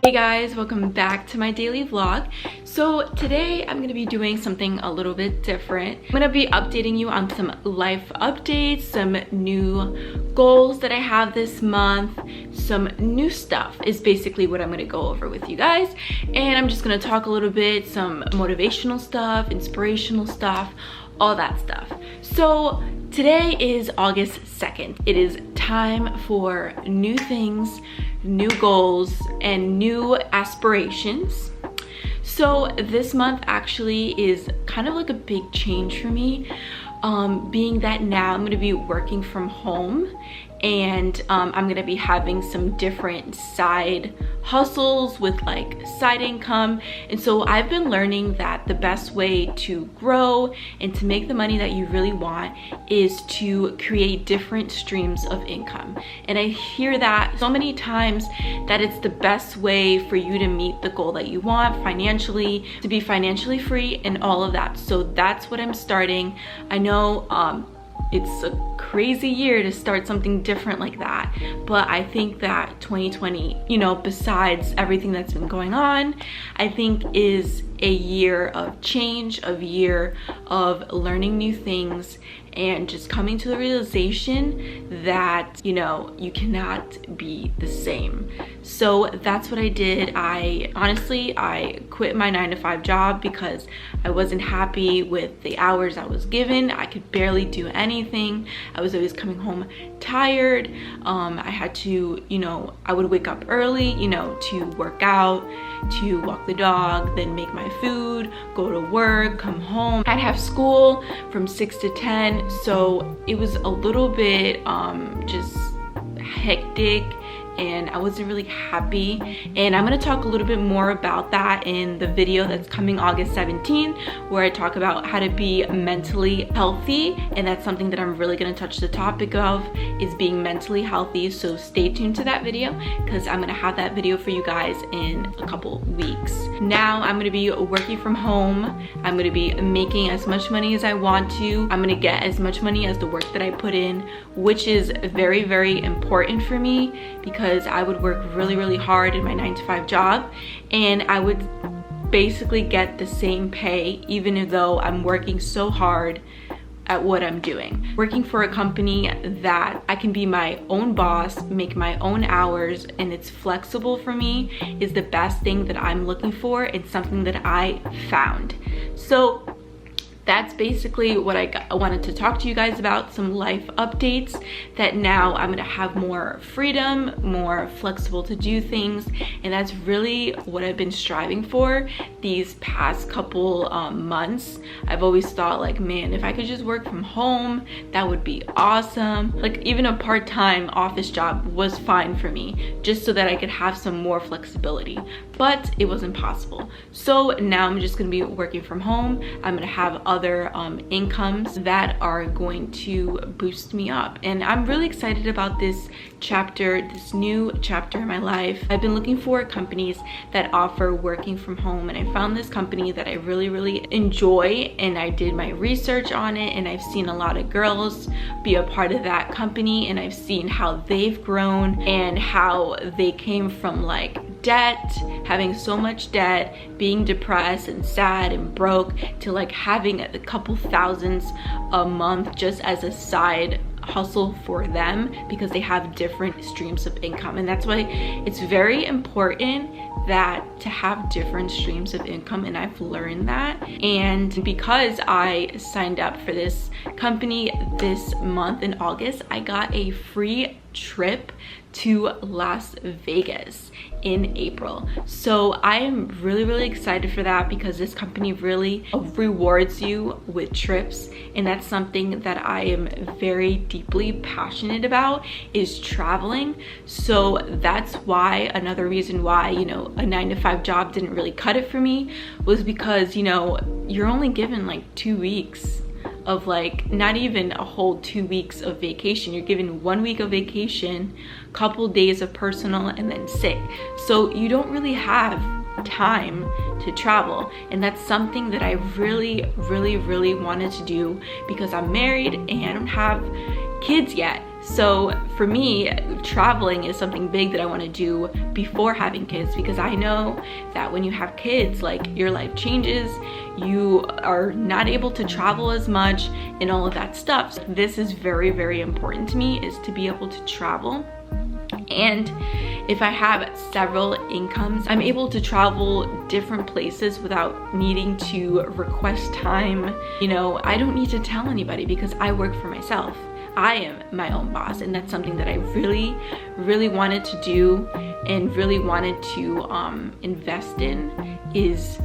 Hey guys, welcome back to my daily vlog. So today I'm going to be doing something a little bit different. I'm going to be updating you on some life updates, some new goals that I have this month, some new stuff is basically what I'm going to go over with you guys. And I'm just going to talk a little bit, some motivational stuff, inspirational stuff, all that stuff. So today is August 2nd. It is time for new things, new goals, and new aspirations. So this month actually is kind of like a big change for me, being that now I'm going to be working from home, and I'm going to be having some different side hustles with like side income. And so I've been learning that the best way to grow and to make the money that you really want is to create different streams of income. And I hear that so many times, that it's the best way for you to meet the goal that you want financially, to be financially free and all of that. So that's what I'm starting. I know it's a crazy year to start something different like that, but I think that 2020, you know, besides everything that's been going on, I think is a year of change, a year of learning new things, and just coming to the realization that, you know, you cannot be the same. So that's what I did. I quit my 9-to-5 job because I wasn't happy with the hours I was given. I could barely do anything. I was always coming home tired. I had to, you know, I would wake up early, you know, to work out, to walk the dog, then make my food, go to work, come home. I'd have school from 6 to 10. So it was a little bit just hectic, and I wasn't really happy. And I'm going to talk a little bit more about that in the video that's coming August 17th, where I talk about how to be mentally healthy. And that's something that I'm really going to touch the topic of, is being mentally healthy. So stay tuned to that video, because I'm going to have that video for you guys in a couple weeks. Now I'm going to be working from home. I'm going to be making as much money as I want to. I'm going to get as much money as the work that I put in, which is very, very important for me, because I would work really, really hard in my 9-to-5 job, and I would basically get the same pay even though I'm working so hard at what I'm doing. Working for a company that I can be my own boss, make my own hours, and it's flexible for me is the best thing that I'm looking for. It's something that I found. So that's basically what I wanted to talk to you guys about, some life updates, that now I'm gonna have more freedom, more flexible to do things. And that's really what I've been striving for these past couple months. I've always thought, like, man, if I could just work from home, that would be awesome. Like, even a part-time office job was fine for me, just so that I could have some more flexibility, but it wasn't possible. So now I'm just gonna be working from home. I'm gonna have other incomes that are going to boost me up, and I'm really excited about this chapter, this new chapter in my life. I've been looking for companies that offer working from home, and I found this company that I really, really enjoy, and I did my research on it, and I've seen a lot of girls be a part of that company, and I've seen how they've grown and how they came from like debt, having so much debt, being depressed and sad and broke, to like having a couple thousands a month just as a side hustle for them, because they have different streams of income. And that's why it's very important that to have different streams of income, and I've learned that. And because I signed up for this company this month in August, I got a free trip to Las Vegas in April. So I am really, really excited for that, because this company really rewards you with trips, and that's something that I am very deeply passionate about, is traveling. So that's why, another reason why, you know, a 9-to-5 job didn't really cut it for me, was because, you know, you're only given like 2 weeks of, like, not even a whole 2 weeks of vacation. You're given 1 week of vacation, couple days of personal, and then sick. So you don't really have time to travel, and that's something that I really, really, really wanted to do, because I'm married and I don't have kids yet. So for me, traveling is something big that I want to do before having kids, because I know that when you have kids, like, your life changes, you are not able to travel as much and all of that stuff. So this is very, very important to me, is to be able to travel. And if I have several incomes, I'm able to travel different places without needing to request time. You know, I don't need to tell anybody because I work for myself. I am my own boss, and that's something that I really, really wanted to do and really wanted to invest in, is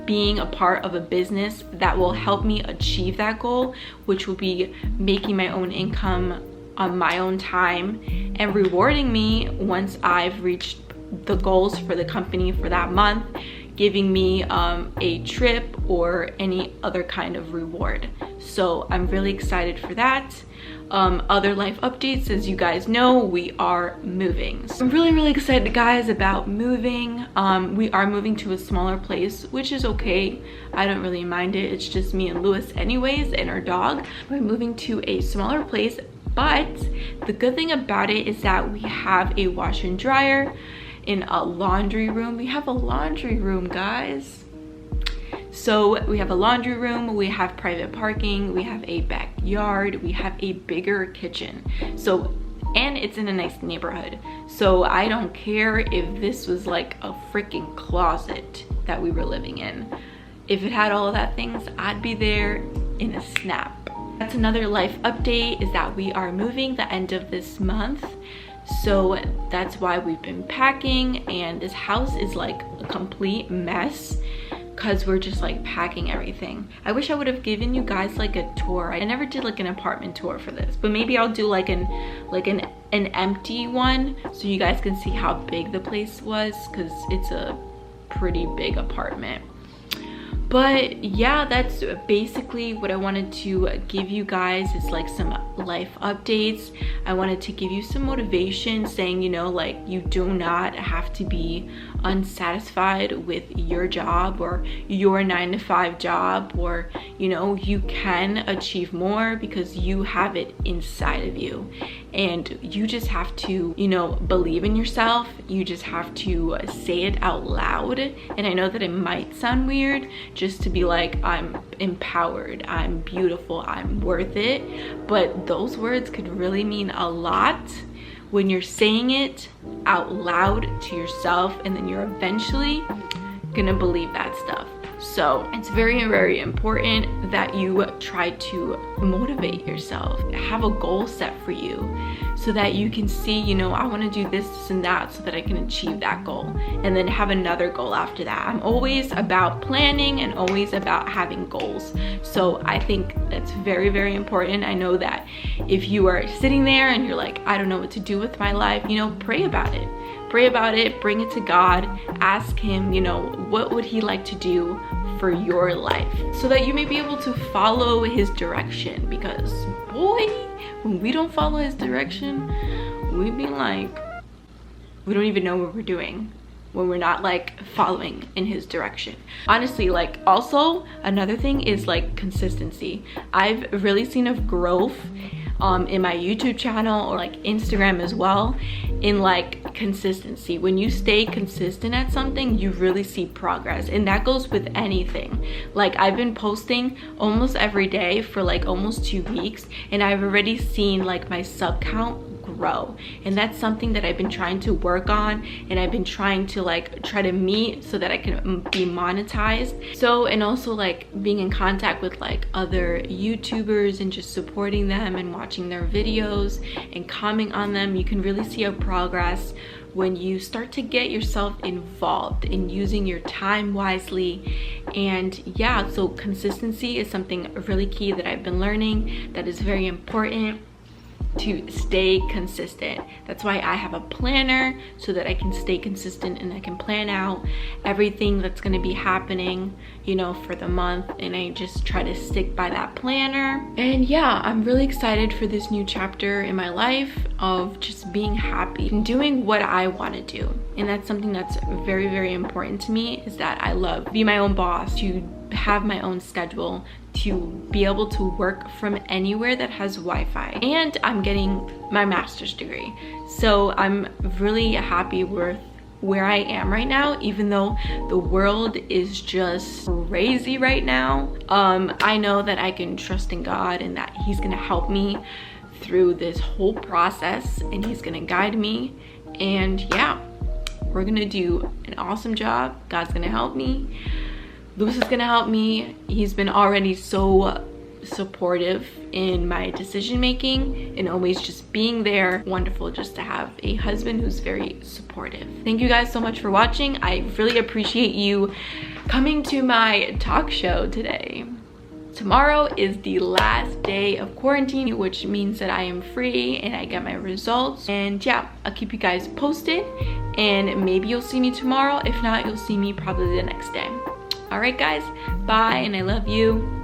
being a part of a business that will help me achieve that goal, which will be making my own income on my own time and rewarding me once I've reached the goals for the company for that month, giving me a trip or any other kind of reward. So I'm really excited for that. Other life updates, as you guys know, we are moving. So I'm really, really excited, guys, about moving. We are moving to a smaller place, which is okay. I don't really mind it. It's just me and Lewis anyways, and our dog. We're moving to a smaller place, but the good thing about it is that we have a washer and dryer in a laundry room. We have a laundry room, guys. So we have a laundry room, we have private parking, we have a backyard, we have a bigger kitchen. So, and it's in a nice neighborhood. So I don't care if this was like a freaking closet that we were living in. If it had all of that things, I'd be there in a snap. That's another life update, is that we are moving the end of this month. So that's why we've been packing, and this house is like a complete mess because we're just like packing everything. I wish I would have given you guys like a tour. I never did like an apartment tour for this, but maybe I'll do like an empty one so you guys can see how big the place was, because it's a pretty big apartment. But yeah, that's basically what I wanted to give you guys, is like some life updates. I wanted to give you some motivation, saying, you know, like, you do not have to be unsatisfied with your job or your 9-to-5 job, or, you know, you can achieve more because you have it inside of you. And you just have to, you know, believe in yourself. You just have to say it out loud. And I know that it might sound weird just to be like, I'm empowered, I'm beautiful, I'm worth it. But those words could really mean a lot when you're saying it out loud to yourself, and then you're eventually gonna believe that stuff. So it's very, very important that you try to motivate yourself, have a goal set for you, so that you can see, you know, I want to do this, this, and that, so that I can achieve that goal, and then have another goal after that. I'm always about planning and always about having goals. So I think that's very, very important. I know that if you are sitting there and you're like, I don't know what to do with my life, you know, pray about it. Pray about it, bring it to God, ask him, you know, what would he like to do for your life, so that you may be able to follow his direction. Because boy, when we don't follow his direction, we be like, we don't even know what we're doing when we're not like following in his direction. Honestly, like, also another thing is like consistency. I've really seen a growth in my YouTube channel, or like Instagram as well, in like consistency. When you stay consistent at something, you really see progress, and that goes with anything. Like, I've been posting almost every day for like almost 2 weeks, and I've already seen like my sub count grow, and that's something that I've been trying to work on, and I've been trying to like try to meet so that I can be monetized. So, and also like being in contact with like other YouTubers and just supporting them and watching their videos and commenting on them. You can really see a progress when you start to get yourself involved in using your time wisely. And yeah, so consistency is something really key that I've been learning, that is very important to stay consistent. That's why I have a planner, so that I can stay consistent and I can plan out everything that's going to be happening, you know, for the month, and I just try to stick by that planner. And yeah, I'm really excited for this new chapter in my life of just being happy and doing what I want to do. And that's something that's very, very important to me, is that I love be my own boss, to have my own schedule, to be able to work from anywhere that has Wi-Fi. And I'm getting my master's degree. So I'm really happy with where I am right now, even though the world is just crazy right now. I know that I can trust in God and that He's gonna help me through this whole process, and He's gonna guide me. And yeah, we're gonna do an awesome job. God's gonna help me. Lewis is gonna help me. He's been already so supportive in my decision making and always just being there. Wonderful just to have a husband who's very supportive. Thank you guys so much for watching. I really appreciate you coming to my talk show today. Tomorrow is the last day of quarantine, which means that I am free and I get my results. And yeah, I'll keep you guys posted, and maybe you'll see me tomorrow. If not, you'll see me probably the next day. All right guys, bye, and I love you.